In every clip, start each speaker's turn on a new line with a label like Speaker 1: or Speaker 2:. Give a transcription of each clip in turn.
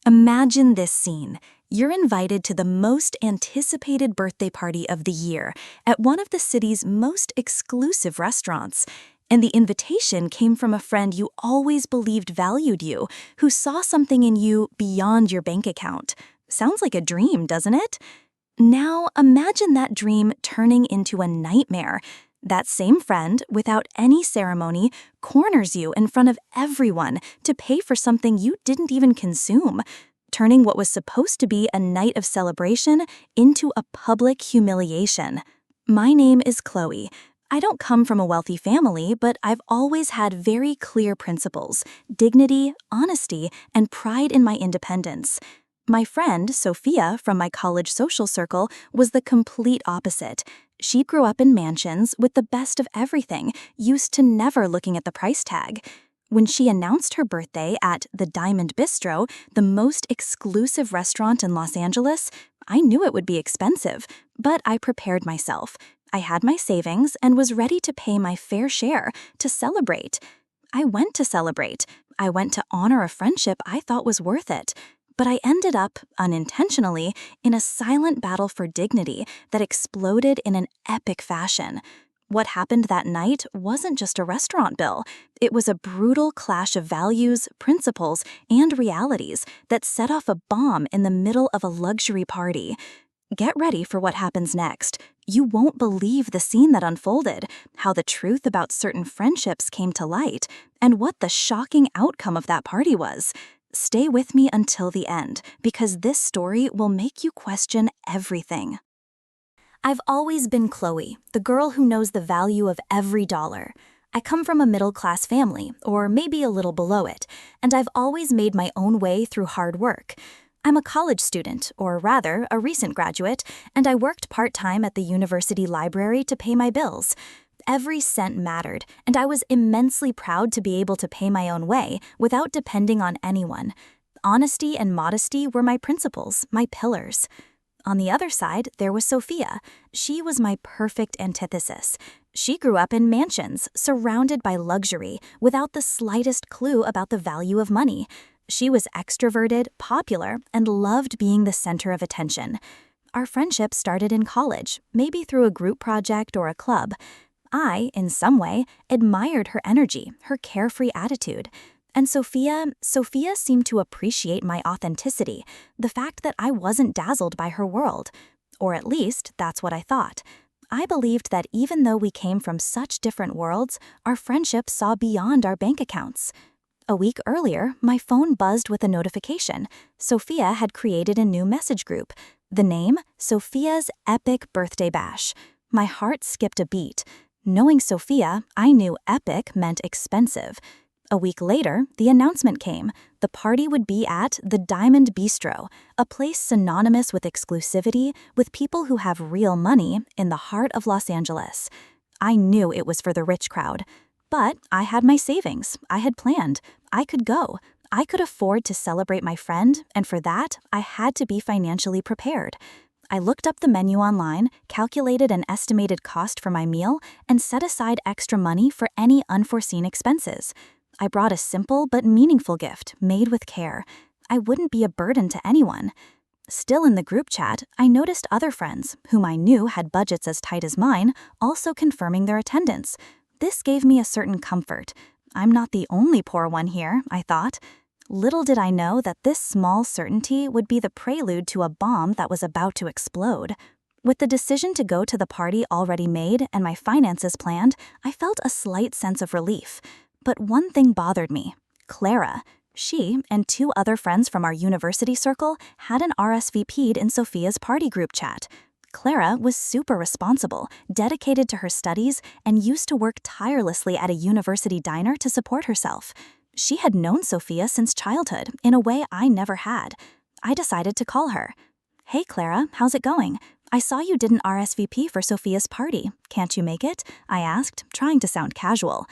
Speaker 1: Imagine this scene. You're invited to the most anticipated birthday party of the year at one of the city's most exclusive restaurants. And the invitation came from a friend you always believed valued you, who saw something in you beyond your bank account. Sounds like a dream, doesn't it? Now imagine that dream turning into a nightmare. That same friend, without any ceremony, corners you in front of everyone to pay for something you didn't even consume, turning what was supposed to be a night of celebration into a public humiliation. My name is Chloe. I don't come from a wealthy family, but I've always had very clear principles: dignity, honesty, and pride in my independence. My friend, Sophia, from my college social circle, was the complete opposite. She grew up in mansions with the best of everything, used to never looking at the price tag. When she announced her birthday at the Diamond Bistro, the most exclusive restaurant in Los Angeles, I knew it would be expensive, but I prepared myself. I had my savings and was ready to pay my fair share to celebrate. I went to celebrate. I went to honor a friendship I thought was worth it. But I ended up, unintentionally, in a silent battle for dignity that exploded in an epic fashion. What happened that night wasn't just a restaurant bill. It was a brutal clash of values, principles, and realities that set off a bomb in the middle of a luxury party. Get ready for what happens next. You won't believe the scene that unfolded, how the truth about certain friendships came to light, and what the shocking outcome of that party was. Stay with me until the end, because this story will make you question everything. I've always been Chloe, the girl who knows the value of every dollar. I come from a middle-class family, or maybe a little below it, and I've always made my own way through hard work. I'm a college student, or rather, a recent graduate, and I worked part-time at the university library to pay my bills. Every cent mattered, and I was immensely proud to be able to pay my own way without depending on anyone. Honesty and modesty were my principles, my pillars. On the other side, there was Sophia. She was my perfect antithesis. She grew up in mansions, surrounded by luxury, without the slightest clue about the value of money. She was extroverted, popular, and loved being the center of attention. Our friendship started in college, maybe through a group project or a club. I, in some way, admired her energy, her carefree attitude. And Sophia seemed to appreciate my authenticity, the fact that I wasn't dazzled by her world. Or at least, that's what I thought. I believed that even though we came from such different worlds, our friendship saw beyond our bank accounts. A week earlier, my phone buzzed with a notification. Sophia had created a new message group. The name, Sophia's Epic Birthday Bash. My heart skipped a beat. Knowing Sophia, I knew epic meant expensive. A week later, the announcement came. The party would be at the Diamond Bistro, a place synonymous with exclusivity, with people who have real money, in the heart of Los Angeles. I knew it was for the rich crowd. But I had my savings. I had planned. I could go. I could afford to celebrate my friend, and for that, I had to be financially prepared. I looked up the menu online, calculated an estimated cost for my meal, and set aside extra money for any unforeseen expenses. I brought a simple but meaningful gift, made with care. I wouldn't be a burden to anyone. Still in the group chat, I noticed other friends, whom I knew had budgets as tight as mine, also confirming their attendance. This gave me a certain comfort. I'm not the only poor one here, I thought. Little did I know that this small certainty would be the prelude to a bomb that was about to explode. With the decision to go to the party already made and my finances planned, I felt a slight sense of relief. But one thing bothered me. Clara. She and two other friends from our university circle hadn't RSVP'd in Sophia's party group chat. Clara was super responsible, dedicated to her studies, and used to work tirelessly at a university diner to support herself. She had known Sophia since childhood, in a way I never had. I decided to call her. "Hey Clara, how's it going? I saw you didn't RSVP for Sophia's party. Can't you make it?" I asked, trying to sound casual.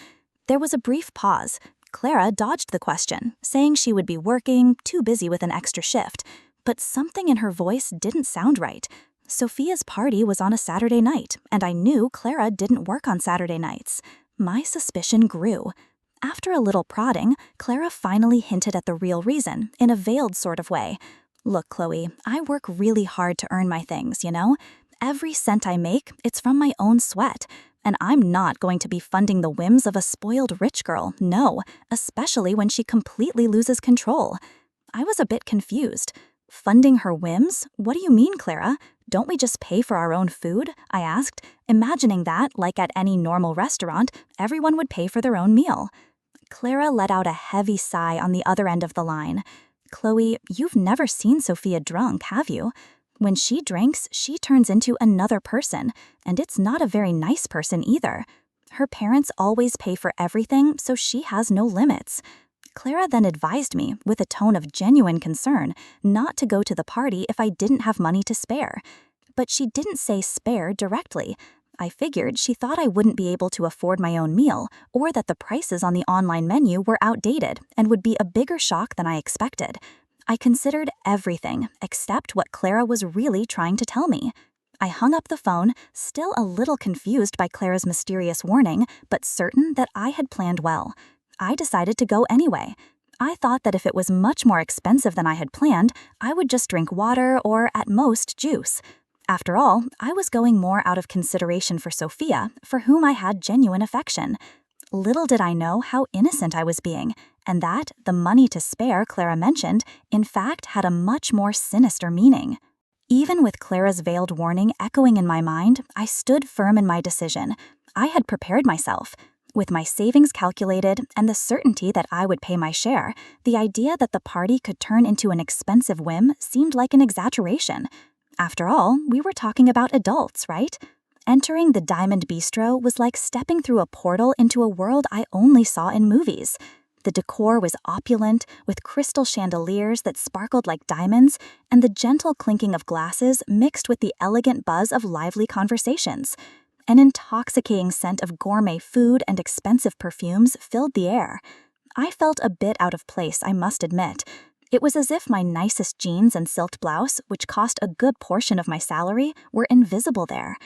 Speaker 1: There was a brief pause. Clara dodged the question, saying she would be working, too busy with an extra shift. But something in her voice didn't sound right. Sophia's party was on a Saturday night, and I knew Clara didn't work on Saturday nights. My suspicion grew. After a little prodding, Clara finally hinted at the real reason, in a veiled sort of way. Look, Chloe, I work really hard to earn my things, you know? Every cent I make, it's from my own sweat. And I'm not going to be funding the whims of a spoiled rich girl, no, especially when she completely loses control. I was a bit confused. Funding her whims? What do you mean, Clara? Don't we just pay for our own food? I asked, imagining that, like at any normal restaurant, everyone would pay for their own meal. Clara let out a heavy sigh on the other end of the line. Chloe, you've never seen Sophia drunk, have you? When she drinks, she turns into another person, and it's not a very nice person either. Her parents always pay for everything, so she has no limits. Clara then advised me, with a tone of genuine concern, not to go to the party if I didn't have money to spare. But she didn't say spare directly. I figured she thought I wouldn't be able to afford my own meal, or that the prices on the online menu were outdated and would be a bigger shock than I expected. I considered everything except what Clara was really trying to tell me. I hung up the phone, still a little confused by Clara's mysterious warning, but certain that I had planned well. I decided to go anyway. I thought that if it was much more expensive than I had planned, I would just drink water or, at most, juice. After all, I was going more out of consideration for Sophia, for whom I had genuine affection. Little did I know how innocent I was being, and that the money to spare Clara mentioned, in fact, had a much more sinister meaning. Even with Clara's veiled warning echoing in my mind, I stood firm in my decision. I had prepared myself. With my savings calculated and the certainty that I would pay my share, the idea that the party could turn into an expensive whim seemed like an exaggeration. After all, we were talking about adults, right? Entering the Diamond Bistro was like stepping through a portal into a world I only saw in movies. The decor was opulent, with crystal chandeliers that sparkled like diamonds, and the gentle clinking of glasses mixed with the elegant buzz of lively conversations. An intoxicating scent of gourmet food and expensive perfumes filled the air. I felt a bit out of place, I must admit. It was as if my nicest jeans and silk blouse, which cost a good portion of my salary, were invisible there.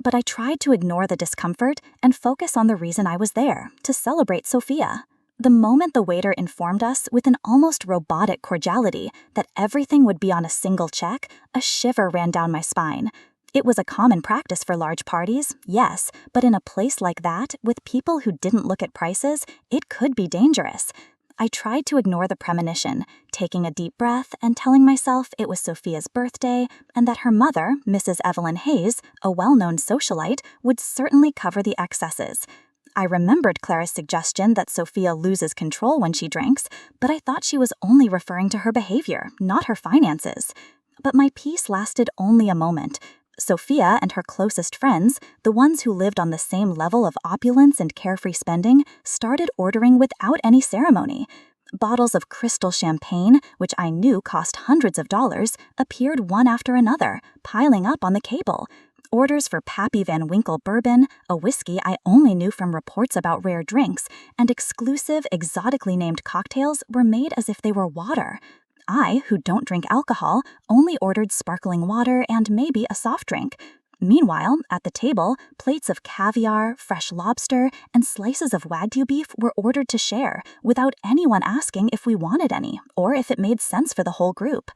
Speaker 1: But I tried to ignore the discomfort and focus on the reason I was there, to celebrate Sophia. The moment the waiter informed us with an almost robotic cordiality that everything would be on a single check, a shiver ran down my spine. It was a common practice for large parties, yes, but in a place like that, with people who didn't look at prices, it could be dangerous. I tried to ignore the premonition, taking a deep breath and telling myself it was Sophia's birthday and that her mother, Mrs. Evelyn Hayes, a well-known socialite, would certainly cover the excesses. I remembered Clara's suggestion that Sophia loses control when she drinks, but I thought she was only referring to her behavior, not her finances. But my peace lasted only a moment. Sophia and her closest friends, the ones who lived on the same level of opulence and carefree spending, started ordering without any ceremony. Bottles of crystal champagne, which I knew cost hundreds of dollars, appeared one after another, piling up on the table. Orders for Pappy Van Winkle bourbon, a whiskey I only knew from reports about rare drinks, and exclusive, exotically named cocktails were made as if they were water. I, who don't drink alcohol, only ordered sparkling water and maybe a soft drink. Meanwhile, at the table, plates of caviar, fresh lobster, and slices of Wagyu beef were ordered to share, without anyone asking if we wanted any, or if it made sense for the whole group.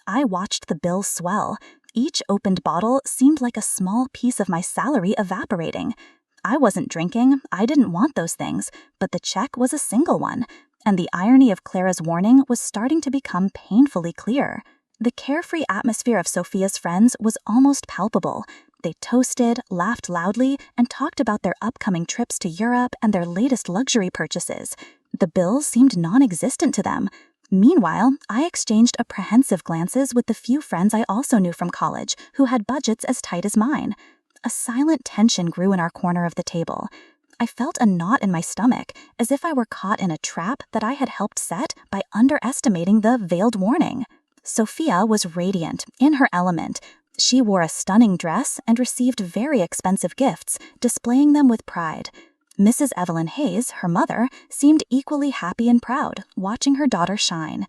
Speaker 1: I watched the bill swell. Each opened bottle seemed like a small piece of my salary evaporating. I wasn't drinking, I didn't want those things, but the check was a single one. And the irony of Clara's warning was starting to become painfully clear. The carefree atmosphere of Sophia's friends was almost palpable. They toasted, laughed loudly, and talked about their upcoming trips to Europe and their latest luxury purchases. The bills seemed non-existent to them. Meanwhile, I exchanged apprehensive glances with the few friends I also knew from college who had budgets as tight as mine. A silent tension grew in our corner of the table. I felt a knot in my stomach, as if I were caught in a trap that I had helped set by underestimating the veiled warning. Sophia was radiant, in her element. She wore a stunning dress and received very expensive gifts, displaying them with pride. Mrs. Evelyn Hayes, her mother, seemed equally happy and proud, watching her daughter shine.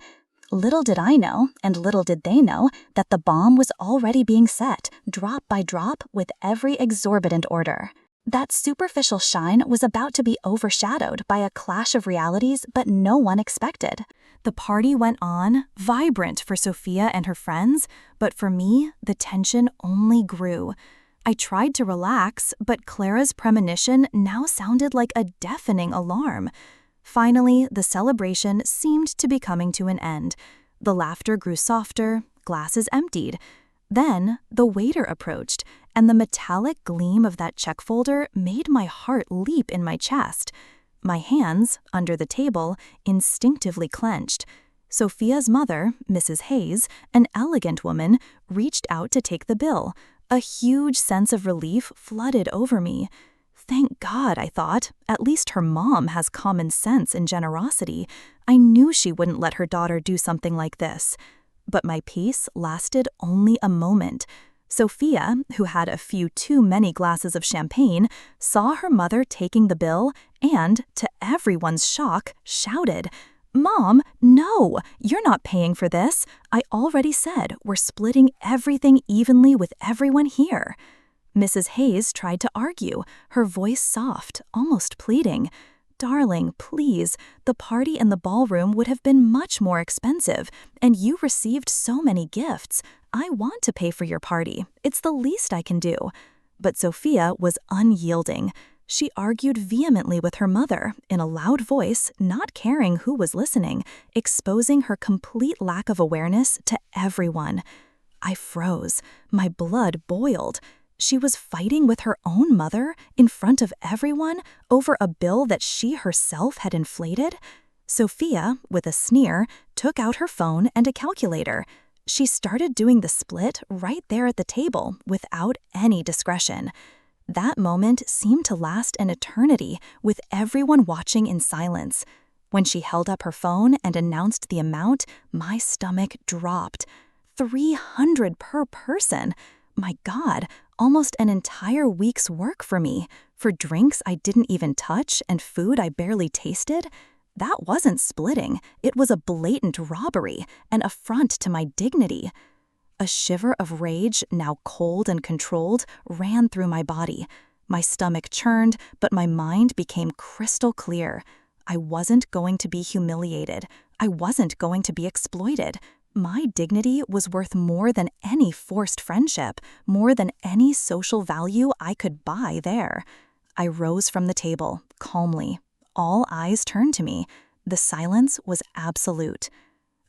Speaker 1: Little did I know, and little did they know, that the bomb was already being set, drop by drop, with every exorbitant order. That superficial shine was about to be overshadowed by a clash of realities but no one expected. The party went on, vibrant for Sophia and her friends, but for me, the tension only grew. I tried to relax, but Clara's premonition now sounded like a deafening alarm. Finally, the celebration seemed to be coming to an end. The laughter grew softer, glasses emptied. Then, the waiter approached, and the metallic gleam of that check folder made my heart leap in my chest. My hands, under the table, instinctively clenched. Sophia's mother, Mrs. Hayes, an elegant woman, reached out to take the bill. A huge sense of relief flooded over me. Thank God, I thought. At least her mom has common sense and generosity. I knew she wouldn't let her daughter do something like this. But my peace lasted only a moment. Sophia, who had a few too many glasses of champagne, saw her mother taking the bill and, to everyone's shock, shouted, "Mom, no! You're not paying for this. I already said we're splitting everything evenly with everyone here." Mrs. Hayes tried to argue, her voice soft, almost pleading. "Darling, please, the party in the ballroom would have been much more expensive, and you received so many gifts. I want to pay for your party. It's the least I can do." But Sophia was unyielding. She argued vehemently with her mother, in a loud voice, not caring who was listening, exposing her complete lack of awareness to everyone. I froze. My blood boiled. She was fighting with her own mother in front of everyone over a bill that she herself had inflated. Sophia, with a sneer, took out her phone and a calculator. She started doing the split right there at the table without any discretion. That moment seemed to last an eternity, with everyone watching in silence. When she held up her phone and announced the amount, my stomach dropped. $300 per person. My God, almost an entire week's work for me, for drinks I didn't even touch and food I barely tasted. That wasn't splitting, it was a blatant robbery, an affront to my dignity. A shiver of rage, now cold and controlled, ran through my body. My stomach churned, but my mind became crystal clear. I wasn't going to be humiliated. I wasn't going to be exploited. My dignity was worth more than any forced friendship, more than any social value I could buy there. I rose from the table, calmly. All eyes turned to me. The silence was absolute.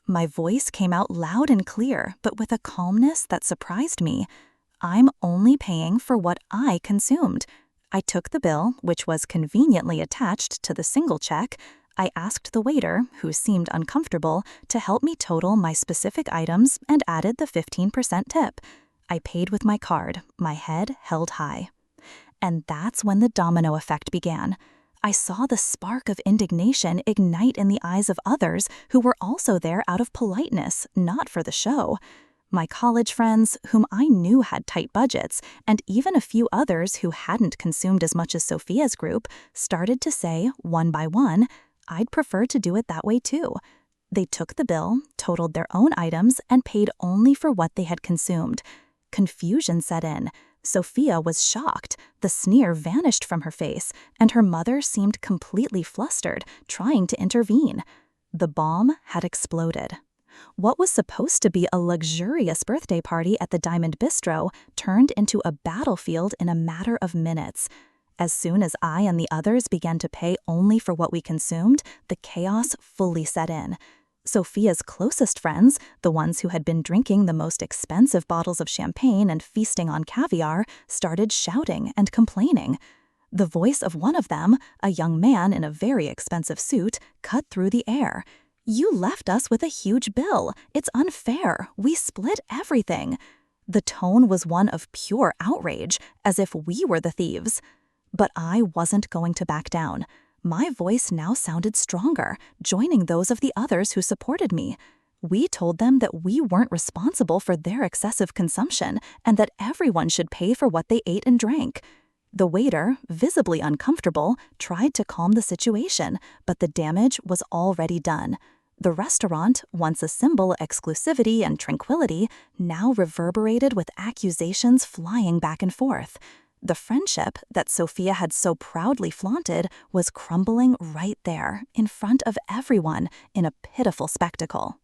Speaker 1: My voice came out loud and clear, but with a calmness that surprised me. I'm only paying for what I consumed. I took the bill, which was conveniently attached to the single check. I asked the waiter, who seemed uncomfortable, to help me total my specific items and added the 15% tip. I paid with my card, my head held high. And that's when the domino effect began. I saw the spark of indignation ignite in the eyes of others who were also there out of politeness, not for the show. My college friends, whom I knew had tight budgets, and even a few others who hadn't consumed as much as Sophia's group, started to say, one by one, I'd prefer to do it that way too. They took the bill, totaled their own items, and paid only for what they had consumed. Confusion set in. Sophia was shocked. The sneer vanished from her face, and her mother seemed completely flustered, trying to intervene. The bomb had exploded. What was supposed to be a luxurious birthday party at the Diamond Bistro turned into a battlefield in a matter of minutes. As soon as I and the others began to pay only for what we consumed, the chaos fully set in. Sophia's closest friends, the ones who had been drinking the most expensive bottles of champagne and feasting on caviar, started shouting and complaining. The voice of one of them, a young man in a very expensive suit, cut through the air. "You left us with a huge bill. It's unfair. We split everything." The tone was one of pure outrage, as if we were the thieves. But I wasn't going to back down. My voice now sounded stronger, joining those of the others who supported me. We told them that we weren't responsible for their excessive consumption and that everyone should pay for what they ate and drank. The waiter, visibly uncomfortable, tried to calm the situation, but the damage was already done. The restaurant, once a symbol of exclusivity and tranquility, now reverberated with accusations flying back and forth. The friendship that Sophia had so proudly flaunted was crumbling right there, in front of everyone, in a pitiful spectacle.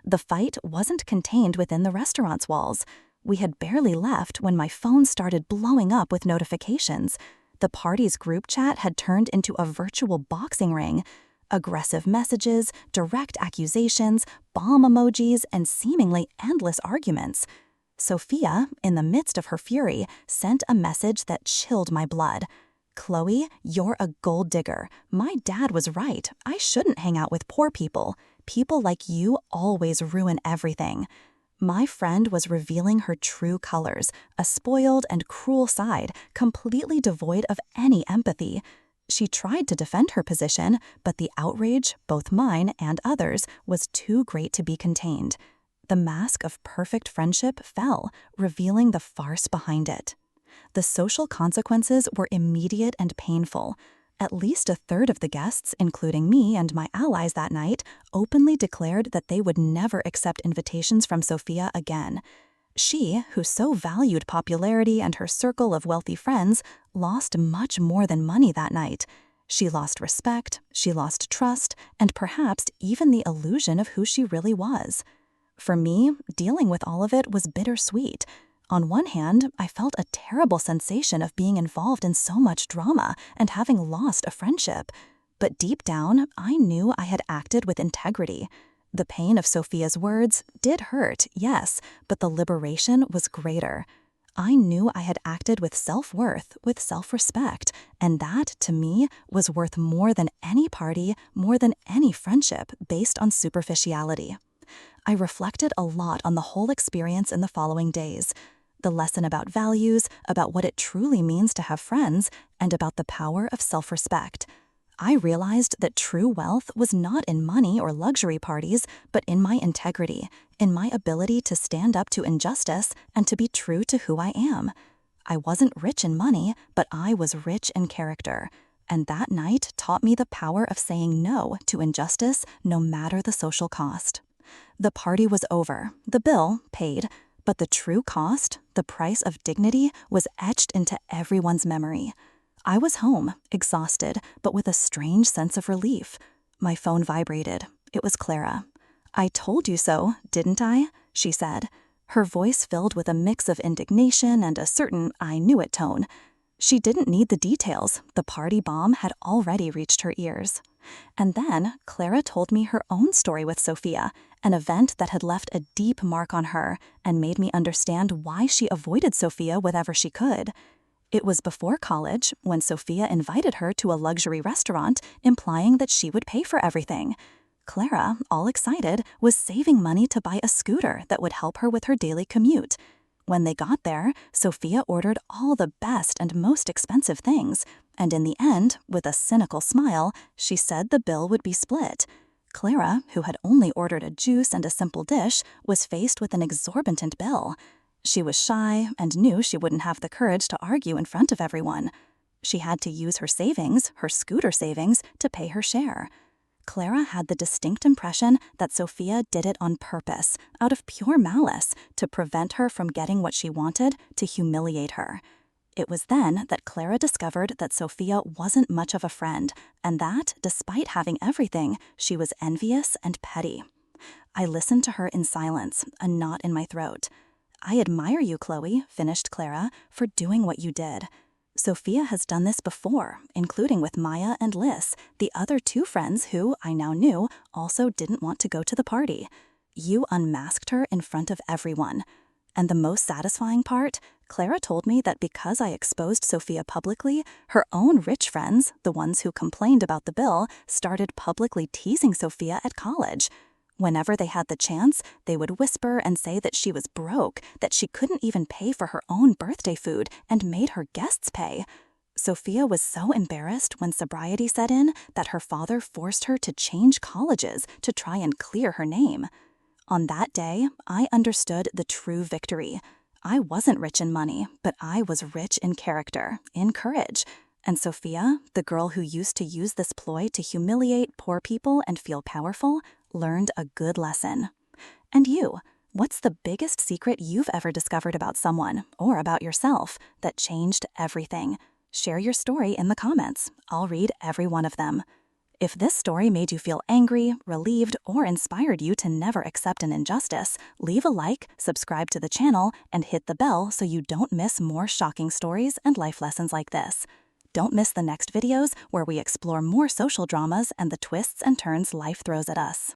Speaker 1: The fight wasn't contained within the restaurant's walls. We had barely left when my phone started blowing up with notifications. The party's group chat had turned into a virtual boxing ring. Aggressive messages, direct accusations, bomb emojis, and seemingly endless arguments. Sophia, in the midst of her fury, sent a message that chilled my blood. "Chloe, you're a gold digger. My dad was right. I shouldn't hang out with poor people. People like you always ruin everything." My friend was revealing her true colors, a spoiled and cruel side, completely devoid of any empathy. She tried to defend her position, but the outrage, both mine and others, was too great to be contained. The mask of perfect friendship fell, revealing the farce behind it. The social consequences were immediate and painful. At least a third of the guests, including me and my allies that night, openly declared that they would never accept invitations from Sophia again. She, who so valued popularity and her circle of wealthy friends, lost much more than money that night. She lost respect, she lost trust, and perhaps even the illusion of who she really was. For me, dealing with all of it was bittersweet. On one hand, I felt a terrible sensation of being involved in so much drama and having lost a friendship. But deep down, I knew I had acted with integrity. The pain of Sophia's words did hurt, yes, but the liberation was greater. I knew I had acted with self-worth, with self-respect, and that, to me, was worth more than any party, more than any friendship based on superficiality. I reflected a lot on the whole experience in the following days. The lesson about values, about what it truly means to have friends, and about the power of self-respect. I realized that true wealth was not in money or luxury parties, but in my integrity, in my ability to stand up to injustice and to be true to who I am. I wasn't rich in money, but I was rich in character. And that night taught me the power of saying no to injustice, no matter the social cost. The party was over, the bill paid, but the true cost, the price of dignity, was etched into everyone's memory. I was home, exhausted, but with a strange sense of relief. My phone vibrated. It was Clara. "I told you so, didn't I?" she said, her voice filled with a mix of indignation and a certain "I knew it" tone. She didn't need the details. The party bomb had already reached her ears. And then Clara told me her own story with Sophia, an event that had left a deep mark on her and made me understand why she avoided Sophia whenever she could. It was before college when Sophia invited her to a luxury restaurant, implying that she would pay for everything. Clara, all excited, was saving money to buy a scooter that would help her with her daily commute. When they got there, Sophia ordered all the best and most expensive things, and in the end, with a cynical smile, she said the bill would be split. Clara, who had only ordered a juice and a simple dish, was faced with an exorbitant bill. She was shy and knew she wouldn't have the courage to argue in front of everyone. She had to use her savings, her scooter savings, to pay her share. Clara had the distinct impression that Sophia did it on purpose, out of pure malice, to prevent her from getting what she wanted, to humiliate her. It was then that Clara discovered that Sophia wasn't much of a friend, and that, despite having everything, she was envious and petty. I listened to her in silence, a knot in my throat. "I admire you, Chloe," finished Clara, "for doing what you did. Sophia has done this before, including with Maya and Liz, the other two friends who, I now knew, also didn't want to go to the party. You unmasked her in front of everyone. And the most satisfying part, Clara told me that because I exposed Sophia publicly, her own rich friends, the ones who complained about the bill, started publicly teasing Sophia at college. Whenever they had the chance, they would whisper and say that she was broke, that she couldn't even pay for her own birthday food and made her guests pay. Sophia was so embarrassed when sobriety set in that her father forced her to change colleges to try and clear her name. On that day, I understood the true victory. I wasn't rich in money, but I was rich in character, in courage. And Sophia, the girl who used to use this ploy to humiliate poor people and feel powerful, learned a good lesson. And you, What's the biggest secret you've ever discovered about someone, or about yourself, that changed everything? Share your story in the comments. I'll read every one of them. If this story made you feel angry, relieved, or inspired you to never accept an injustice, leave a like, subscribe to the channel, and hit the bell so you don't miss more shocking stories and life lessons like this. Don't miss the next videos where we explore more social dramas and the twists and turns life throws at us.